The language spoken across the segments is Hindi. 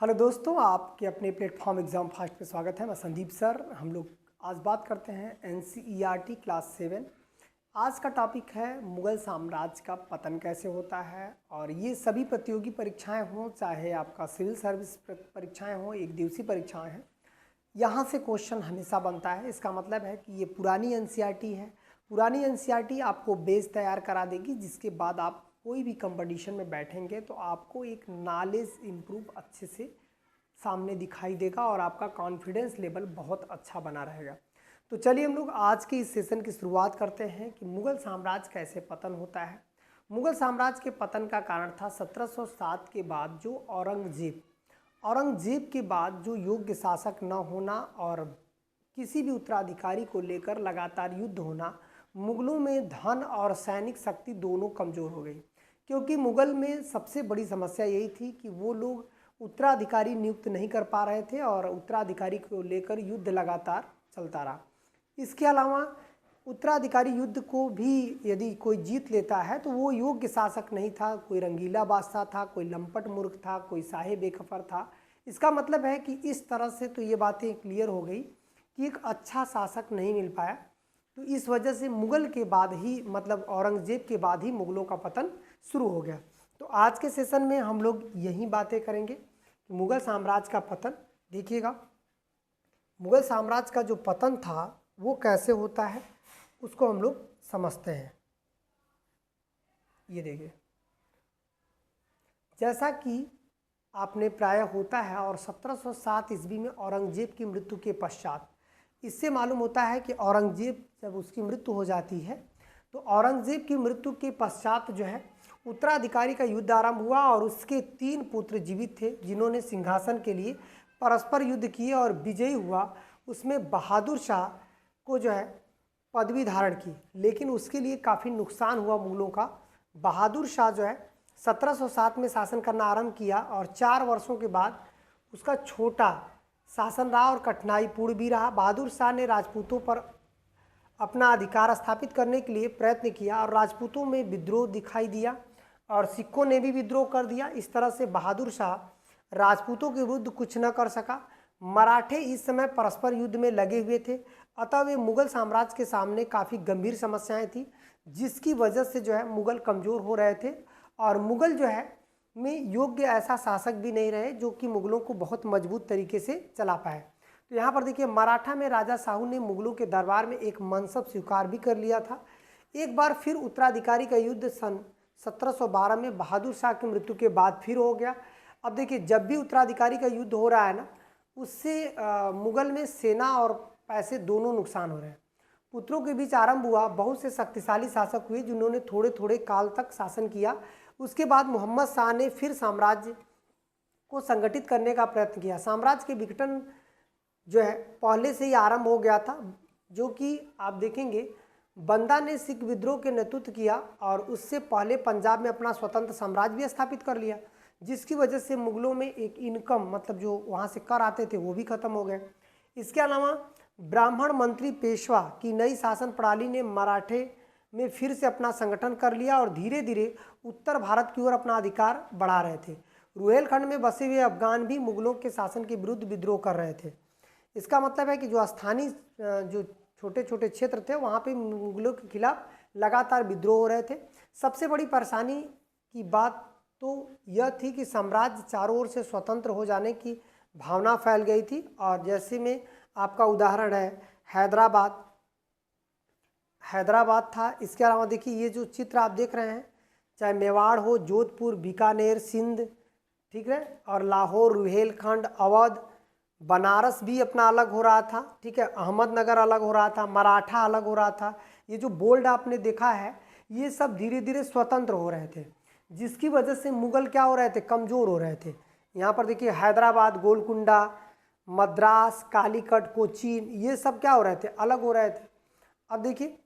हेलो दोस्तों, आपके अपने प्लेटफॉर्म एग्ज़ाम फास्ट पे स्वागत है। मैं संदीप सर। हम लोग आज बात करते हैं एनसीईआरटी क्लास 7। आज का टॉपिक है मुग़ल साम्राज्य का पतन कैसे होता है। और ये सभी प्रतियोगी परीक्षाएं हों, चाहे आपका सिविल सर्विस परीक्षाएं हों, एक दिवसीय परीक्षाएं हैं, यहाँ से क्वेश्चन हमेशा बनता है। इसका मतलब है कि ये पुरानी एनसीईआरटी है। पुरानी एनसीईआरटी आपको बेस तैयार करा देगी, जिसके बाद आप कोई भी कंपटीशन में बैठेंगे तो आपको एक नॉलेज इम्प्रूव अच्छे से सामने दिखाई देगा और आपका कॉन्फिडेंस लेवल बहुत अच्छा बना रहेगा। तो चलिए हम लोग आज के इस सेशन की शुरुआत करते हैं कि मुग़ल साम्राज्य कैसे पतन होता है। मुग़ल साम्राज्य के पतन का कारण था 1707 के बाद जो औरंगजेब के बाद जो योग्य शासक न होना और किसी भी उत्तराधिकारी को लेकर लगातार युद्ध होना। मुग़लों में धन और सैनिक शक्ति दोनों कमज़ोर हो गई, क्योंकि मुग़ल में सबसे बड़ी समस्या यही थी कि वो लोग उत्तराधिकारी नियुक्त नहीं कर पा रहे थे और उत्तराधिकारी को लेकर युद्ध लगातार चलता रहा। इसके अलावा उत्तराधिकारी युद्ध को भी यदि कोई जीत लेता है तो वो योग्य शासक नहीं था, कोई रंगीला बादशाह था, कोई लंपट मूर्ख था, कोई साहे बेखबर था। इसका मतलब है कि इस तरह से तो ये बातें क्लियर हो गई कि एक अच्छा शासक नहीं मिल पाया। तो इस वजह से मुग़ल के बाद ही, मतलब औरंगजेब के बाद ही मुग़लों का पतन शुरू हो गया। तो आज के सेशन में हम लोग यही बातें करेंगे कि मुग़ल साम्राज्य का पतन। देखिएगा, मुग़ल साम्राज्य का जो पतन था वो कैसे होता है उसको हम लोग समझते हैं। ये देखिए, जैसा कि आपने प्रायः होता है और 1707 ईस्वी में औरंगजेब की मृत्यु के पश्चात इससे मालूम होता है कि औरंगजेब जब उसकी मृत्यु हो जाती है तो औरंगजेब की मृत्यु के पश्चात जो है उत्तराधिकारी का युद्ध आरंभ हुआ और उसके 3 पुत्र जीवित थे, जिन्होंने सिंहासन के लिए परस्पर युद्ध किए और विजयी हुआ। उसमें बहादुर शाह को जो है पदवी धारण की, लेकिन उसके लिए काफ़ी नुकसान हुआ मुग़लों का। बहादुर शाह जो है 1707 में शासन करना आरंभ किया और 4 वर्षों के बाद उसका छोटा शासन रहा और कठिनाईपूर्ण भी रहा। बहादुर शाह ने राजपूतों पर अपना अधिकार स्थापित करने के लिए प्रयत्न किया और राजपूतों में विद्रोह दिखाई दिया और सिखों ने भी विद्रोह कर दिया। इस तरह से बहादुर शाह राजपूतों के विरुद्ध कुछ न कर सका। मराठे इस समय परस्पर युद्ध में लगे हुए थे, अतः वे मुग़ल साम्राज्य के सामने काफ़ी गंभीर समस्याएं थी, जिसकी वजह से जो है मुग़ल कमज़ोर हो रहे थे और मुग़ल जो है में योग्य ऐसा शासक भी नहीं रहे जो कि मुग़लों को बहुत मजबूत तरीके से चला पाए। तो यहाँ पर देखिए, मराठा में राजा शाहू ने मुग़लों के दरबार में एक मनसब स्वीकार भी कर लिया था। एक बार फिर उत्तराधिकारी का युद्ध सन 1712 में बहादुर शाह की मृत्यु के बाद फिर हो गया। अब देखिए, जब भी उत्तराधिकारी का युद्ध हो रहा है ना, उससे मुग़ल में सेना और पैसे दोनों नुकसान हो रहे हैं। पुत्रों के बीच आरंभ हुआ। बहुत से शक्तिशाली शासक हुए जिन्होंने थोड़े थोड़े काल तक शासन किया। उसके बाद मोहम्मद शाह ने फिर साम्राज्य को संगठित करने का प्रयत्न किया। साम्राज्य के विघटन जो है पहले से ही आरंभ हो गया था, जो कि आप देखेंगे बंदा ने सिख विद्रोह के नेतृत्व किया और उससे पहले पंजाब में अपना स्वतंत्र साम्राज्य भी स्थापित कर लिया, जिसकी वजह से मुग़लों में एक इनकम, मतलब जो वहाँ से कर आते थे, वो भी खत्म हो गए। इसके अलावा ब्राह्मण मंत्री पेशवा की नई शासन प्रणाली ने मराठे में फिर से अपना संगठन कर लिया और धीरे धीरे उत्तर भारत की ओर अपना अधिकार बढ़ा रहे थे। रुहेलखंड में बसे हुए अफगान भी मुग़लों के शासन के विरुद्ध विद्रोह कर रहे थे। इसका मतलब है कि जो स्थानीय जो छोटे छोटे क्षेत्र थे वहाँ पे मुग़लों के खिलाफ लगातार विद्रोह हो रहे थे। सबसे बड़ी परेशानी की बात तो यह थी कि साम्राज्य चारों ओर से स्वतंत्र हो जाने की भावना फैल गई थी। और जैसे में आपका उदाहरण है हैदराबाद था। इसके अलावा देखिए, ये जो चित्र आप देख रहे हैं, चाहे मेवाड़ हो, जोधपुर, बीकानेर, सिंध, ठीक है, और लाहौर, रुहेलखंड, अवध, बनारस भी अपना अलग हो रहा था, ठीक है, अहमदनगर अलग हो रहा था, मराठा अलग हो रहा था। ये जो बोल्ड आपने देखा है, ये सब धीरे धीरे स्वतंत्र हो रहे थे, जिसकी वजह से मुग़ल क्या हो रहे थे, कमज़ोर हो रहे थे। यहाँ पर देखिए, हैदराबाद, गोलकुंडा, मद्रास, कालीकट, कोचीन, ये सब क्या हो रहे थे, अलग हो रहे थे। अब देखिए,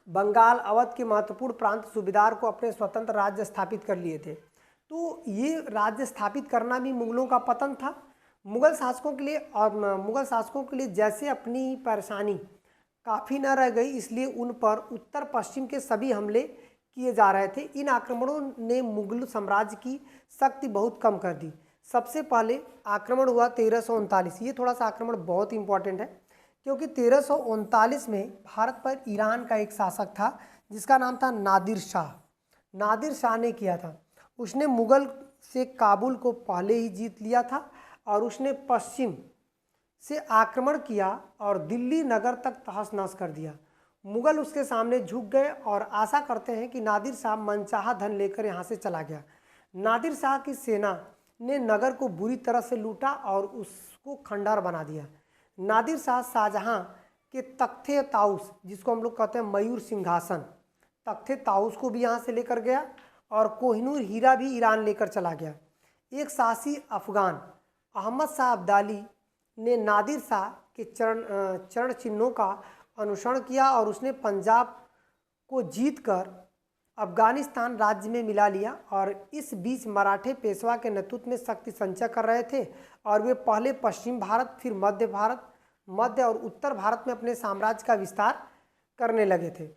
बंगाल, अवध के महत्वपूर्ण प्रांत सूबेदार को अपने स्वतंत्र राज्य स्थापित कर लिए थे। तो ये राज्य स्थापित करना भी मुग़लों का पतन था। मुग़ल शासकों के लिए जैसे अपनी परेशानी काफ़ी न रह गई, इसलिए उन पर उत्तर पश्चिम के सभी हमले किए जा रहे थे। इन आक्रमणों ने मुग़ल साम्राज्य की शक्ति बहुत कम कर दी। सबसे पहले आक्रमण हुआ 1339। ये थोड़ा सा आक्रमण बहुत इंपॉर्टेंट है क्योंकि 1339 में भारत पर ईरान का एक शासक था जिसका नाम था नादिर शाह। नादिर शाह ने किया था, उसने मुग़ल से काबुल को पहले ही जीत लिया था और उसने पश्चिम से आक्रमण किया और दिल्ली नगर तक तहस नहस कर दिया। मुग़ल उसके सामने झुक गए और आशा करते हैं कि नादिर शाह मनचाहा धन लेकर यहाँ से चला गया। नादिर शाह की सेना ने नगर को बुरी तरह से लूटा और उसको खंडहर बना दिया। नादिर शाह शाहजहाँ के तख्ते ताउस, जिसको हम लोग कहते हैं मयूर सिंहासन, तख्ते ताउस को भी यहाँ से लेकर गया और कोहिनूर हीरा भी ईरान लेकर चला गया। एक साहसी अफगान अहमद शाह अब्दाली ने नादिर शाह के चरण चिन्हों का अनुसरण किया और उसने पंजाब को जीतकर अफगानिस्तान राज्य में मिला लिया। और इस बीच मराठे पेशवा के नेतृत्व में शक्ति संचय कर रहे थे और वे पहले पश्चिम भारत, फिर मध्य और उत्तर भारत में अपने साम्राज्य का विस्तार करने लगे थे।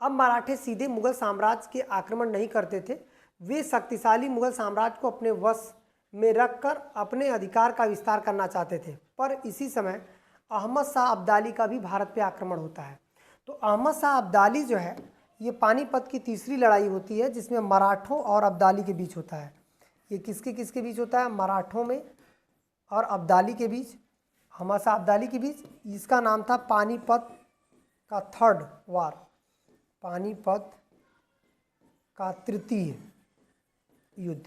अब मराठे सीधे मुगल साम्राज्य के आक्रमण नहीं करते थे, वे शक्तिशाली मुगल साम्राज्य को अपने वश में रखकर अपने अधिकार का विस्तार करना चाहते थे। पर इसी समय अहमद शाह अब्दाली का भी भारत पे आक्रमण होता है। तो अहमद शाह अब्दाली जो है, ये पानीपत की तीसरी लड़ाई होती है जिसमें मराठों और अब्दाली के बीच होता है। ये किसके किसके बीच होता है? मराठों में और अब्दाली के बीच, अहमद शाह अब्दाली के बीच। इसका नाम था पानीपत का थर्ड वार, पानीपत का तृतीय युद्ध।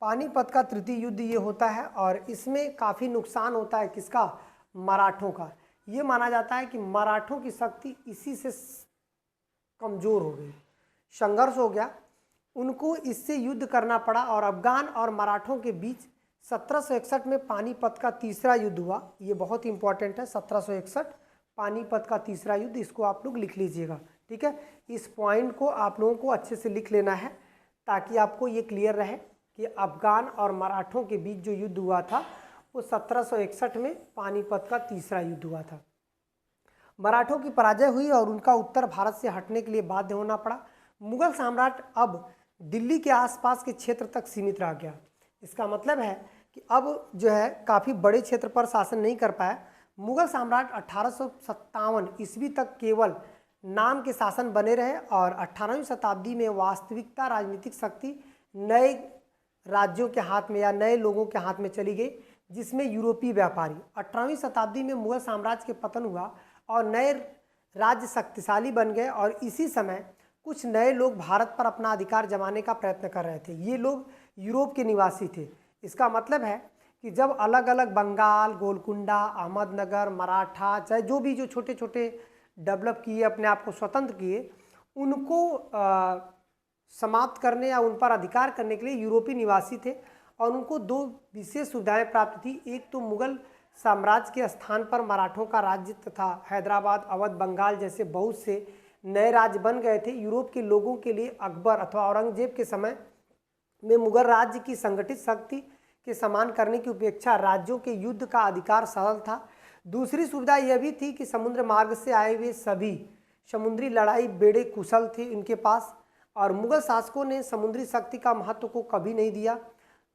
पानीपत का तृतीय युद्ध ये होता है और इसमें काफ़ी नुकसान होता है किसका? मराठों का। ये माना जाता है कि मराठों की शक्ति इसी से कमज़ोर हो गई, संघर्ष हो गया, उनको इससे युद्ध करना पड़ा और अफगान और मराठों के बीच 1761 में पानीपत का तीसरा युद्ध हुआ। ये बहुत इंपॉर्टेंट है, 1761 पानीपत का तीसरा युद्ध, इसको आप लोग लिख लीजिएगा, ठीक है। इस पॉइंट को आप लोगों को अच्छे से लिख लेना है ताकि आपको ये क्लियर रहे कि अफगान और मराठों के बीच जो युद्ध हुआ था वो 1761 में पानीपत का तीसरा युद्ध हुआ था। मराठों की पराजय हुई और उनका उत्तर भारत से हटने के लिए बाध्य होना पड़ा। मुगल साम्राज्य अब दिल्ली के आसपास के क्षेत्र तक सीमित रह गया। इसका मतलब है कि अब जो है काफ़ी बड़े क्षेत्र पर शासन नहीं कर पाया। मुगल साम्राज्य 1857 ईस्वी तक केवल नाम के शासन बने रहे और 18वीं शताब्दी में वास्तविकता राजनीतिक शक्ति नए राज्यों के हाथ में या नए लोगों के हाथ में चली गई, जिसमें यूरोपीय व्यापारी। 18वीं शताब्दी में मुगल साम्राज्य के पतन हुआ और नए राज्य शक्तिशाली बन गए और इसी समय कुछ नए लोग भारत पर अपना अधिकार जमाने का प्रयत्न कर रहे थे। ये लोग यूरोप के निवासी थे। इसका मतलब है कि जब अलग अलग बंगाल, गोलकुंडा, अहमदनगर, मराठा, चाहे जो भी जो छोटे छोटे डेवलप किए, अपने आप को स्वतंत्र किए, उनको समाप्त करने या उन पर अधिकार करने के लिए यूरोपीय निवासी थे और उनको दो विशेष सुविधाएं प्राप्त थी। एक तो मुगल साम्राज्य के स्थान पर मराठों का राज्य तथा हैदराबाद, अवध, बंगाल जैसे बहुत से नए राज्य बन गए थे। यूरोप के लोगों के लिए अकबर अथवा औरंगजेब के समय में मुगल राज्य की संगठित शक्ति के समान करने की उपेक्षा राज्यों के युद्ध का अधिकार सरल था। दूसरी सुविधा यह भी थी कि समुद्र मार्ग से आए हुए सभी समुद्री लड़ाई बेड़े कुशल थे इनके पास और मुगल शासकों ने समुद्री शक्ति का महत्व को कभी नहीं दिया।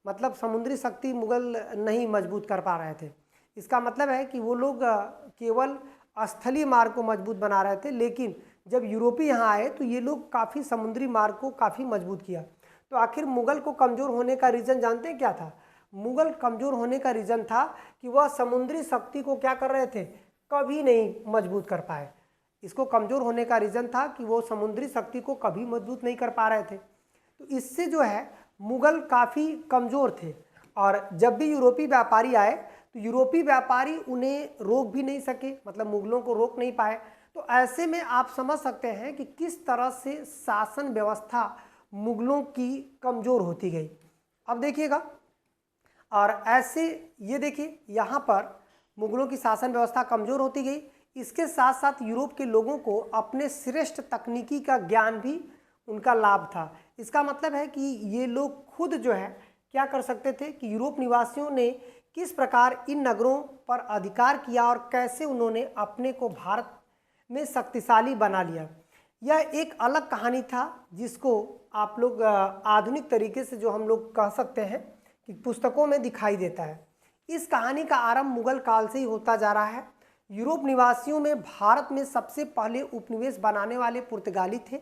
मतलब समुद्री शक्ति मुगल नहीं मजबूत कर पा रहे थे। इसका मतलब है कि वो लोग केवल स्थलीय मार्ग को मजबूत बना रहे थे, लेकिन जब यूरोपीय यहाँ आए तो ये लोग काफ़ी समुद्री मार्ग को काफ़ी मजबूत किया। तो आखिर मुगल को कमज़ोर होने का रीज़न जानते हैं क्या था? मुगल कमज़ोर होने का रीज़न था कि वह समुद्री शक्ति को क्या कर रहे थे? कभी नहीं मजबूत कर पाए। इसको कमज़ोर होने का रीज़न था कि वो समुद्री शक्ति को कभी मजबूत नहीं कर पा रहे थे। तो इससे जो है मुगल काफ़ी कमज़ोर थे और जब भी यूरोपीय व्यापारी आए तो यूरोपीय व्यापारी उन्हें रोक भी नहीं सके, मतलब मुगलों को रोक नहीं पाए। तो ऐसे में आप समझ सकते हैं कि किस तरह से शासन व्यवस्था मुगलों की कमज़ोर होती गई। अब देखिएगा, और ऐसे ये देखिए यहाँ पर मुगलों की शासन व्यवस्था कमज़ोर होती गई। इसके साथ साथ यूरोप के लोगों को अपने श्रेष्ठ तकनीकी का ज्ञान भी उनका लाभ था। इसका मतलब है कि ये लोग खुद जो है क्या कर सकते थे कि यूरोप निवासियों ने किस प्रकार इन नगरों पर अधिकार किया और कैसे उन्होंने अपने को भारत में शक्तिशाली बना लिया। यह एक अलग कहानी था जिसको आप लोग आधुनिक तरीके से जो हम लोग कह सकते हैं पुस्तकों में दिखाई देता है। इस कहानी का आरंभ मुगल काल से ही होता जा रहा है। यूरोप निवासियों में भारत में सबसे पहले उपनिवेश बनाने वाले पुर्तगाली थे।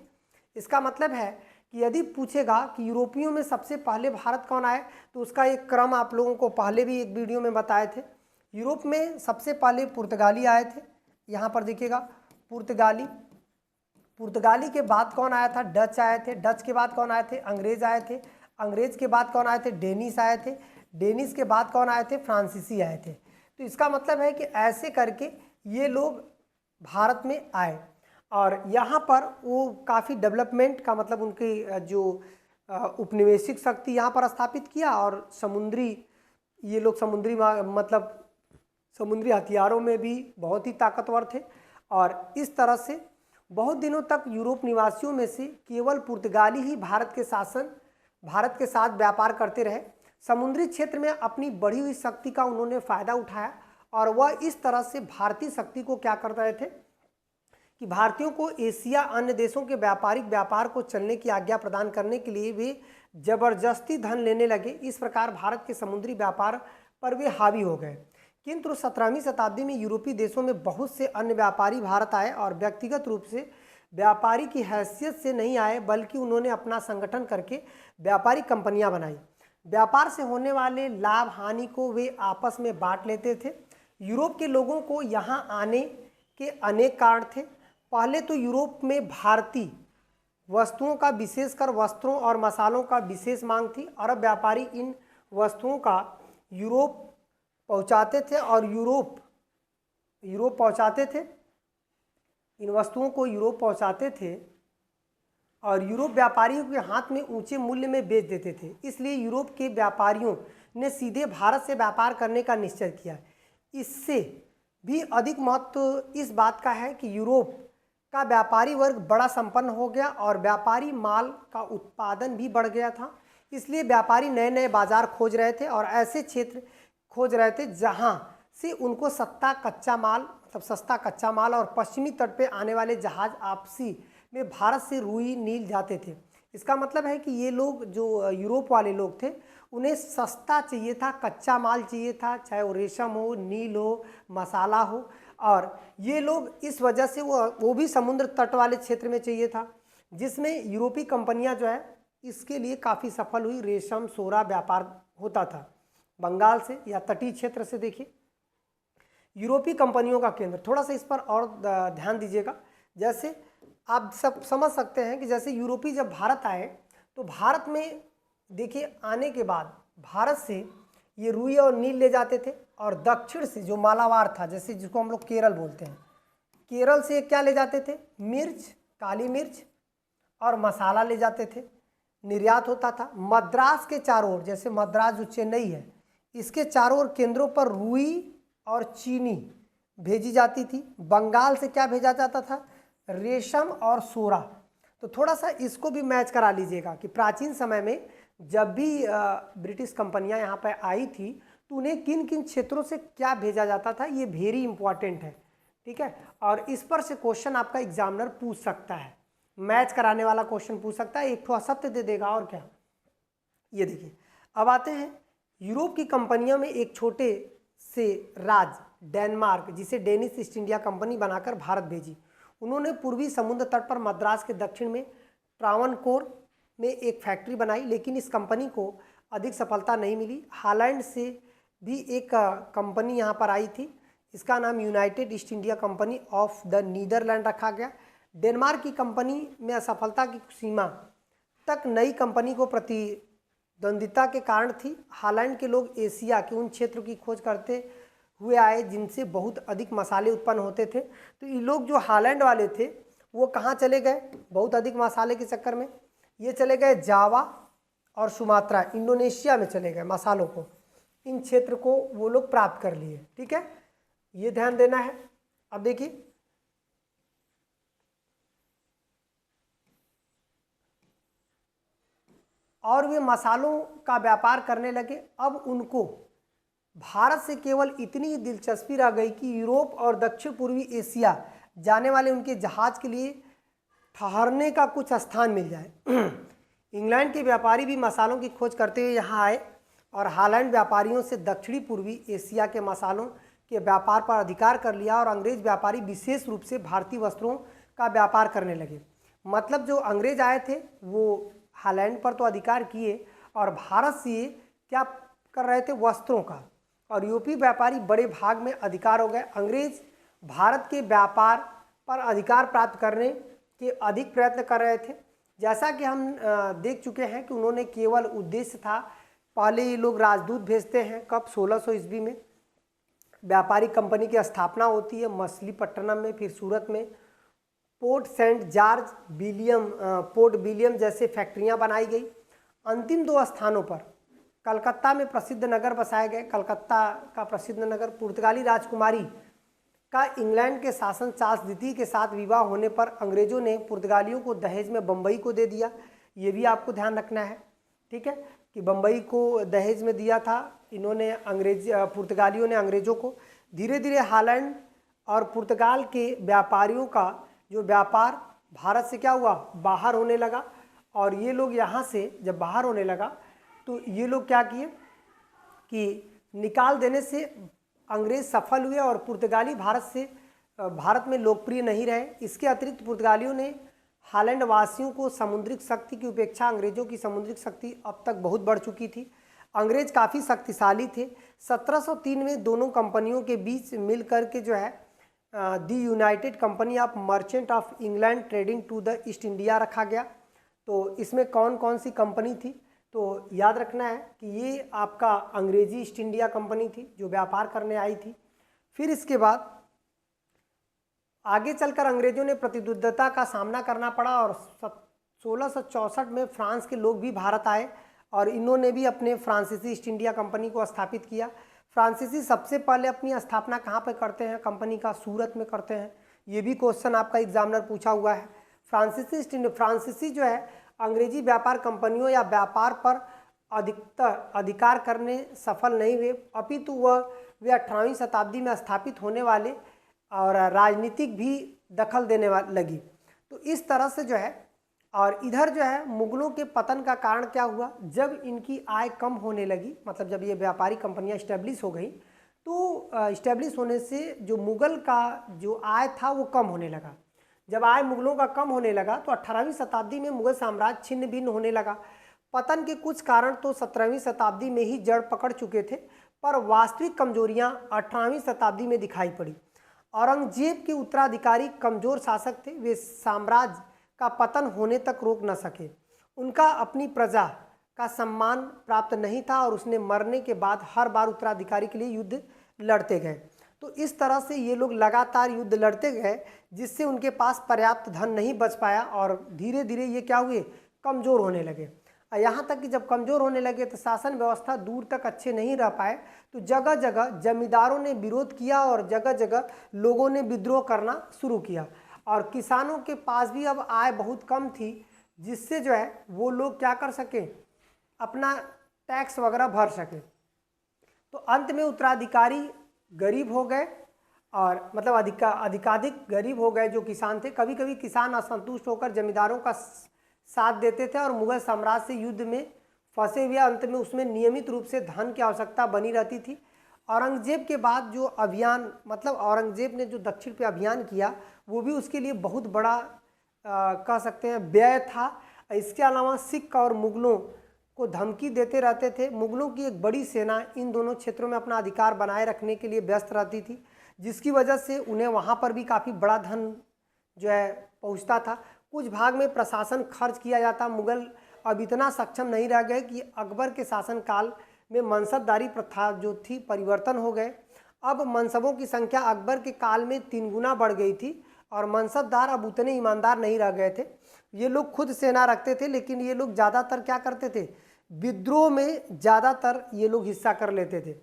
इसका मतलब है कि यदि पूछेगा कि यूरोपियों में सबसे पहले भारत कौन आए, तो उसका एक क्रम आप लोगों को पहले भी एक वीडियो में बताए थे। यूरोप में सबसे पहले पुर्तगाली आए थे, यहाँ पर देखिएगा पुर्तगाली। पुर्तगाली के बाद कौन आया था? डच आए थे। डच के बाद कौन आए थे? अंग्रेज आए थे। अंग्रेज के बाद कौन आए थे? डेनिश आए थे। डेनिश के बाद कौन आए थे? फ्रांसीसी आए थे। तो इसका मतलब है कि ऐसे करके ये लोग भारत में आए और यहाँ पर वो काफ़ी डेवलपमेंट का मतलब उनकी जो उपनिवेशिक शक्ति यहाँ पर स्थापित किया और समुद्री, ये लोग समुद्री मतलब समुद्री हथियारों में भी बहुत ही ताकतवर थे। और इस तरह से बहुत दिनों तक यूरोप निवासियों में से केवल पुर्तगाली ही भारत के साथ व्यापार करते रहे। समुद्री क्षेत्र में अपनी बढ़ी हुई शक्ति का उन्होंने फ़ायदा उठाया और वह इस तरह से भारतीय शक्ति को क्या कर रहे थे कि भारतीयों को एशिया अन्य देशों के व्यापारिक व्यापार को चलने की आज्ञा प्रदान करने के लिए वे जबरदस्ती धन लेने लगे। इस प्रकार भारत के समुद्री व्यापार पर वे हावी हो गए। किंतु 17वीं शताब्दी में यूरोपीय देशों में बहुत से अन्य व्यापारी भारत आए और व्यक्तिगत रूप से व्यापारी की हैसियत से नहीं आए, बल्कि उन्होंने अपना संगठन करके व्यापारिक कंपनियां बनाई। व्यापार से होने वाले लाभ हानि को वे आपस में बांट लेते थे। यूरोप के लोगों को यहाँ आने के अनेक कारण थे। पहले तो यूरोप में भारतीय वस्तुओं का, विशेषकर वस्त्रों और मसालों का विशेष मांग थी। अरब व्यापारी इन वस्तुओं का यूरोप पहुंचाते थे और यूरोप पहुंचाते थे, इन वस्तुओं को यूरोप पहुंचाते थे और यूरोप व्यापारियों के हाथ में ऊंचे मूल्य में बेच देते थे। इसलिए यूरोप के व्यापारियों ने सीधे भारत से व्यापार करने का निश्चय किया। इससे भी अधिक महत्व इस बात का है कि यूरोप का व्यापारी वर्ग बड़ा संपन्न हो गया और व्यापारी माल का उत्पादन भी बढ़ गया था। इसलिए व्यापारी नए नए बाजार खोज रहे थे और ऐसे क्षेत्र खोज रहे थे जहां से उनको सस्ता कच्चा माल और पश्चिमी तट पे आने वाले जहाज आपसी में भारत से रुई नील जाते थे। इसका मतलब है कि ये लोग जो यूरोप वाले लोग थे, उन्हें सस्ता चाहिए था, कच्चा माल चाहिए था, चाहे वो रेशम हो, नील हो, मसाला हो। और ये लोग इस वजह से वो भी समुद्र तट वाले क्षेत्र में चाहिए था, जिसमें यूरोपीय कंपनियां जो है इसके लिए काफ़ी सफल हुई। रेशम सोरा व्यापार होता था बंगाल से या तटीय क्षेत्र से। देखिए यूरोपीय कंपनियों का केंद्र, थोड़ा सा इस पर और ध्यान दीजिएगा। जैसे आप सब समझ सकते हैं कि जैसे यूरोपीय जब भारत आए तो भारत में देखिए आने के बाद भारत से ये रुई और नील ले जाते थे और दक्षिण से जो मालाबार था, जैसे जिसको हम लोग केरल बोलते हैं, केरल से क्या ले जाते थे? मिर्च, काली मिर्च और मसाला ले जाते थे, निर्यात होता था। मद्रास के चारों ओर, जैसे मद्रास जो चेन्नई है, इसके चारों ओर केंद्रों पर रुई और चीनी भेजी जाती थी। बंगाल से क्या भेजा जाता था? रेशम और सोरा। तो थोड़ा सा इसको भी मैच करा लीजिएगा कि प्राचीन समय में जब भी ब्रिटिश कंपनियां यहाँ पर आई थी तो उन्हें किन किन क्षेत्रों से क्या भेजा जाता था, ये वेरी इंपॉर्टेंट है, ठीक है। और इस पर से क्वेश्चन आपका एग्जामिनर पूछ सकता है, मैच कराने वाला क्वेश्चन पूछ सकता है, एक ठो असत्य दे देगा और क्या। ये देखिए, अब आते हैं यूरोप की कंपनियों में एक छोटे से राज्य डेनमार्क, जिसे डेनिश ईस्ट इंडिया कंपनी बनाकर भारत भेजी। उन्होंने पूर्वी समुद्र तट पर मद्रास के दक्षिण में ट्रावनकोर में एक फैक्ट्री बनाई, लेकिन इस कंपनी को अधिक सफलता नहीं मिली। हॉलैंड से भी एक कंपनी यहाँ पर आई थी, इसका नाम United East India Company of the Netherland रखा गया। डेनमार्क की कंपनी में असफलता की सीमा तक नई कंपनी को प्रतिद्वंदिता के कारण थी। हॉलैंड के लोग एशिया के उन क्षेत्रों की खोज करते हुए आए जिनसे बहुत अधिक मसाले उत्पन्न होते थे। तो ये लोग जो हॉलैंड वाले थे वो कहाँ चले गए बहुत अधिक मसाले के चक्कर में? ये चले गए जावा और सुमात्रा, इंडोनेशिया में चले गए मसालों को, इन क्षेत्र को वो लोग प्राप्त कर लिए, ठीक है, ये ध्यान देना है। अब देखिए और वे मसालों का व्यापार करने लगे। अब उनको भारत से केवल इतनी दिलचस्पी रह गई कि यूरोप और दक्षिण पूर्वी एशिया जाने वाले उनके जहाज के लिए ठहरने का कुछ स्थान मिल जाए। इंग्लैंड के व्यापारी भी मसालों की खोज करते हुए यहाँ आए। और हॉलैंड व्यापारियों से दक्षिणी पूर्वी एशिया के मसालों के व्यापार पर अधिकार कर लिया और अंग्रेज व्यापारी विशेष रूप से भारतीय वस्त्रों का व्यापार करने लगे। मतलब जो अंग्रेज आए थे वो हॉलैंड पर तो अधिकार किए और भारत से क्या कर रहे थे, वस्त्रों का। और यूरोपीय व्यापारी बड़े भाग में अधिकार हो गए। अंग्रेज भारत के व्यापार पर अधिकार प्राप्त करने के अधिक प्रयत्न कर रहे थे। जैसा कि हम देख चुके हैं कि उन्होंने केवल उद्देश्य था, पहले ये लोग राजदूत भेजते हैं, कब 1600 ईस्वी में व्यापारिक कंपनी की स्थापना होती है मछलीपट्टनम में, फिर सूरत में Fort Saint George Fort William जैसे फैक्ट्रियां बनाई गई। अंतिम 2 स्थानों पर कलकत्ता में प्रसिद्ध नगर बसाए गए। कलकत्ता का प्रसिद्ध नगर, पुर्तगाली राजकुमारी का इंग्लैंड के शासन चार्ल्स द्वितीय के साथ विवाह होने पर अंग्रेजों ने पुर्तगालियों को दहेज में बम्बई को दे दिया। ये भी आपको ध्यान रखना है, ठीक है, कि बम्बई को दहेज में दिया था इन्होंने, पुर्तगालियों ने अंग्रेजों को। धीरे धीरे हॉलैंड और पुर्तगाल के व्यापारियों का जो व्यापार भारत से क्या हुआ, बाहर होने लगा। और ये लोग यहाँ से जब बाहर होने लगा तो ये लोग क्या किए कि निकाल देने से अंग्रेज सफल हुए और पुर्तगाली भारत में लोकप्रिय नहीं रहे। इसके अतिरिक्त पुर्तगालियों ने हॉलैंड वासियों को समुद्रिक शक्ति की उपेक्षा, अंग्रेजों की समुद्रिक शक्ति अब तक बहुत बढ़ चुकी थी, अंग्रेज काफ़ी शक्तिशाली थे। 1703 में दोनों कंपनियों के बीच मिल कर के जो है the United company of merchant of England trading to the East India रखा गया। तो इसमें कौन कौन सी कंपनी थी, तो याद रखना है कि ये आपका अंग्रेजी ईस्ट इंडिया कंपनी थी जो व्यापार करने आई थी। फिर इसके बाद आगे चलकर अंग्रेजों ने प्रतिद्वंद्विता का सामना करना पड़ा और 1664 में फ्रांस के लोग भी भारत आए और इन्होंने भी अपने फ्रांसीसी ईस्ट इंडिया कंपनी को स्थापित किया। फ्रांसीसी सबसे पहले अपनी स्थापना कहाँ पर करते हैं कंपनी का, सूरत में करते हैं। ये भी क्वेश्चन आपका एग्जामिनर पूछा हुआ है। फ्रांसीसी जो है अंग्रेजी व्यापार कंपनियों या व्यापार पर अधिकार करने सफल नहीं हुए, अपितु वे 18वीं शताब्दी में स्थापित होने वाले और राजनीतिक भी दखल देने लगी। तो इस तरह से जो है, और इधर जो है मुगलों के पतन का कारण क्या हुआ, जब इनकी आय कम होने लगी, मतलब जब ये व्यापारी कंपनियां इस्टेब्लिश हो गई तो इस्टेब्लिश होने से जो मुगल का जो आय था वो कम होने लगा। जब आय मुगलों का कम होने लगा तो 18वीं शताब्दी में मुगल साम्राज्य छिन्न भिन्न होने लगा। पतन के कुछ कारण तो 17वीं शताब्दी में ही जड़ पकड़ चुके थे, पर वास्तविक कमजोरियां 18वीं शताब्दी में दिखाई पड़ी। औरंगजेब के उत्तराधिकारी कमजोर शासक थे, वे साम्राज्य का पतन होने तक रोक न सके। उनका अपनी प्रजा का सम्मान प्राप्त नहीं था और उसने मरने के बाद हर बार उत्तराधिकारी के लिए युद्ध लड़ते गए। तो इस तरह से ये लोग लगातार युद्ध लड़ते गए, जिससे उनके पास पर्याप्त धन नहीं बच पाया और धीरे धीरे ये क्या हुए, कमज़ोर होने लगे। यहाँ तक कि जब कमज़ोर होने लगे तो शासन व्यवस्था दूर तक अच्छे नहीं रह पाए, तो जगह जगह जमींदारों ने विरोध किया और जगह जगह लोगों ने विद्रोह करना शुरू किया। और किसानों के पास भी अब आय बहुत कम थी, जिससे जो है वो लोग क्या कर सके, अपना टैक्स वगैरह भर सके। तो अंत में उत्तराधिकारी गरीब हो गए और मतलब अधिकाधिक गरीब हो गए जो किसान थे। कभी कभी किसान असंतुष्ट होकर जमींदारों का साथ देते थे और मुगल साम्राज्य से युद्ध में फंसे हुए अंत में उसमें नियमित रूप से धन की आवश्यकता बनी रहती थी। औरंगजेब के बाद जो अभियान, मतलब औरंगजेब ने जो दक्षिण पे अभियान किया, वो भी उसके लिए बहुत बड़ा कह सकते हैं व्यय था। इसके अलावा सिख और मुगलों को धमकी देते रहते थे। मुगलों की एक बड़ी सेना इन दोनों क्षेत्रों में अपना अधिकार बनाए रखने के लिए व्यस्त रहती थी, जिसकी वजह से उन्हें वहाँ पर भी काफ़ी बड़ा धन जो है पहुँचता था। कुछ भाग में प्रशासन खर्च किया जाता। मुगल अब इतना सक्षम नहीं रह गए कि अकबर के शासनकाल में मनसबदारी प्रथा जो थी परिवर्तन हो गए। अब मनसबों की संख्या अकबर के काल में 3 गुना बढ़ गई थी और मनसबदार अब उतने ईमानदार नहीं रह गए थे। ये लोग खुद सेना रखते थे, लेकिन ये लोग ज़्यादातर क्या करते थे, विद्रोह में ज़्यादातर ये लोग हिस्सा कर लेते थे,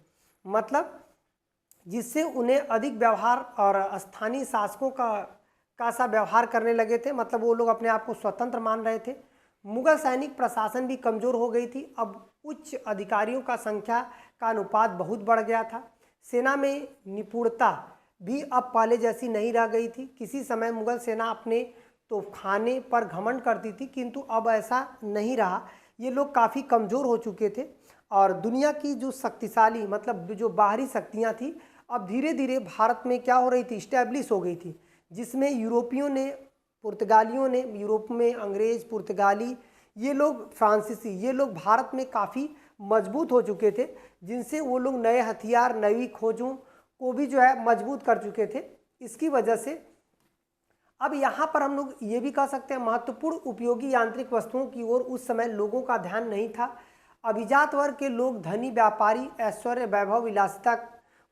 मतलब जिससे उन्हें अधिक व्यवहार और स्थानीय शासकों का सा व्यवहार करने लगे थे। मतलब वो लोग अपने आप को स्वतंत्र मान रहे थे। मुगल सैनिक प्रशासन भी कमज़ोर हो गई थी। अब उच्च अधिकारियों का संख्या का अनुपात बहुत बढ़ गया था। सेना में निपुणता भी अब पहले जैसी नहीं रह गई थी। किसी समय मुगल सेना अपने तोपखाने पर घमंड करती थी, किंतु अब ऐसा नहीं रहा। ये लोग काफ़ी कमज़ोर हो चुके थे। और दुनिया की जो शक्तिशाली मतलब जो बाहरी शक्तियाँ थी अब धीरे धीरे भारत में क्या हो रही थी, इस्टेब्लिश हो गई थी, जिसमें यूरोपियों ने, पुर्तगालियों ने, यूरोप में अंग्रेज, पुर्तगाली, ये लोग, फ्रांसीसी, ये लोग भारत में काफ़ी मजबूत हो चुके थे, जिनसे वो लोग नए हथियार, नई खोजों को भी जो है मजबूत कर चुके थे। इसकी वजह से अब यहाँ पर हम लोग ये भी कह सकते हैं महत्वपूर्ण उपयोगी यांत्रिक वस्तुओं की ओर उस समय लोगों का ध्यान नहीं था। अभिजात वर्ग के लोग, धनी व्यापारी, ऐश्वर्य, वैभव, विलासिता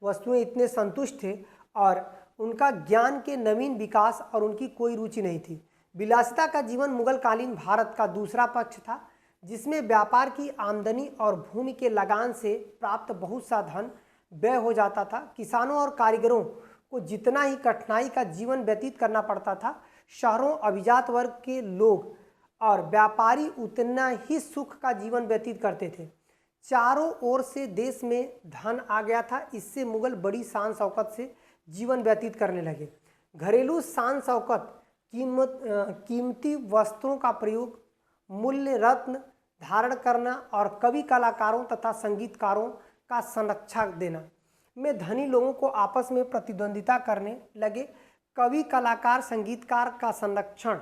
वस्तुएं इतने संतुष्ट थे और उनका ज्ञान के नवीन विकास और उनकी कोई रुचि नहीं थी। विलासिता का जीवन मुगलकालीन भारत का दूसरा पक्ष था, जिसमें व्यापार की आमदनी और भूमि के लगान से प्राप्त बहुत सा धन व्यय हो जाता था। किसानों और कारीगरों को जितना ही कठिनाई का जीवन व्यतीत करना पड़ता था, शहरों, अभिजात वर्ग के लोग और व्यापारी उतना ही सुख का जीवन व्यतीत करते थे। चारों ओर से देश में धन आ गया था, इससे मुगल बड़ी शान शौकत से जीवन व्यतीत करने लगे। घरेलू शान शौकत, कीमती वस्त्रों का प्रयोग, मूल्य रत्न धारण करना और कवि कलाकारों तथा संगीतकारों का संरक्षण देना में धनी लोगों को आपस में प्रतिद्वंदिता करने लगे। कवि, कलाकार, संगीतकार का संरक्षण,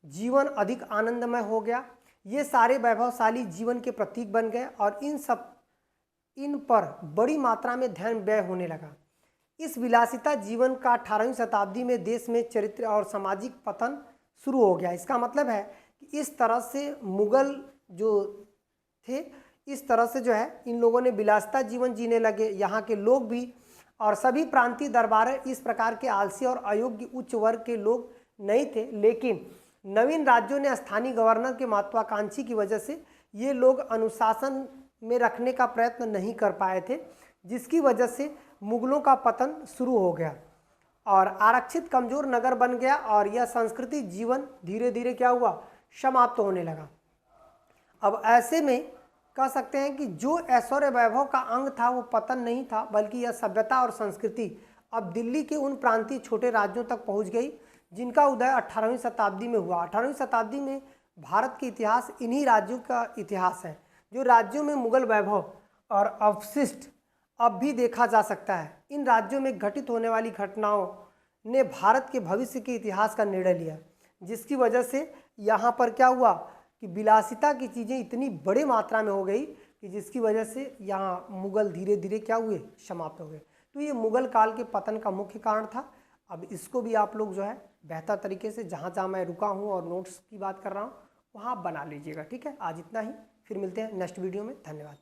जीवन अधिक आनंदमय हो गया। ये सारे वैभवशाली जीवन के प्रतीक बन गए और इन पर बड़ी मात्रा में धन व्यय होने लगा। इस विलासिता जीवन का 18वीं शताब्दी में देश में चरित्र और सामाजिक पतन शुरू हो गया। इसका मतलब है कि इस तरह से मुगल जो थे, इस तरह से जो है इन लोगों ने विलासिता जीवन जीने लगे। यहाँ के लोग भी और सभी प्रांतीय दरबार इस प्रकार के आलसी और अयोग्य उच्च वर्ग के लोग नहीं थे, लेकिन नवीन राज्यों ने स्थानीय गवर्नर के महत्वाकांक्षी की वजह से ये लोग अनुशासन में रखने का प्रयत्न नहीं कर पाए थे, जिसकी वजह से मुगलों का पतन शुरू हो गया और आरक्षित कमजोर नगर बन गया और यह संस्कृति जीवन धीरे धीरे क्या हुआ, समाप्त होने लगा। अब ऐसे में कह सकते हैं कि जो ऐश्वर्य वैभव का अंग था वो पतन नहीं था, बल्कि यह सभ्यता और संस्कृति अब दिल्ली के उन प्रांतीय छोटे राज्यों तक पहुंच गई जिनका उदय 18वीं शताब्दी में हुआ। 18वीं शताब्दी में भारत के इतिहास इन्हीं राज्यों का इतिहास है, जो राज्यों में मुगल वैभव और अवशिष्ट अब भी देखा जा सकता है। इन राज्यों में घटित होने वाली घटनाओं ने भारत के भविष्य के इतिहास का निर्णय लिया, जिसकी वजह से यहाँ पर क्या हुआ कि विलासिता की चीज़ें इतनी बड़ी मात्रा में हो गई कि जिसकी वजह से यहाँ मुगल धीरे धीरे क्या हुए, समाप्त हो गए। तो ये मुगल काल के पतन का मुख्य कारण था। अब इसको भी आप लोग जो है बेहतर तरीके से जहाँ जहाँ मैं रुका हूँ और नोट्स की बात कर रहा हूँ वहाँ बना लीजिएगा, ठीक है। आज इतना ही, फिर मिलते हैं नेक्स्ट वीडियो में। धन्यवाद।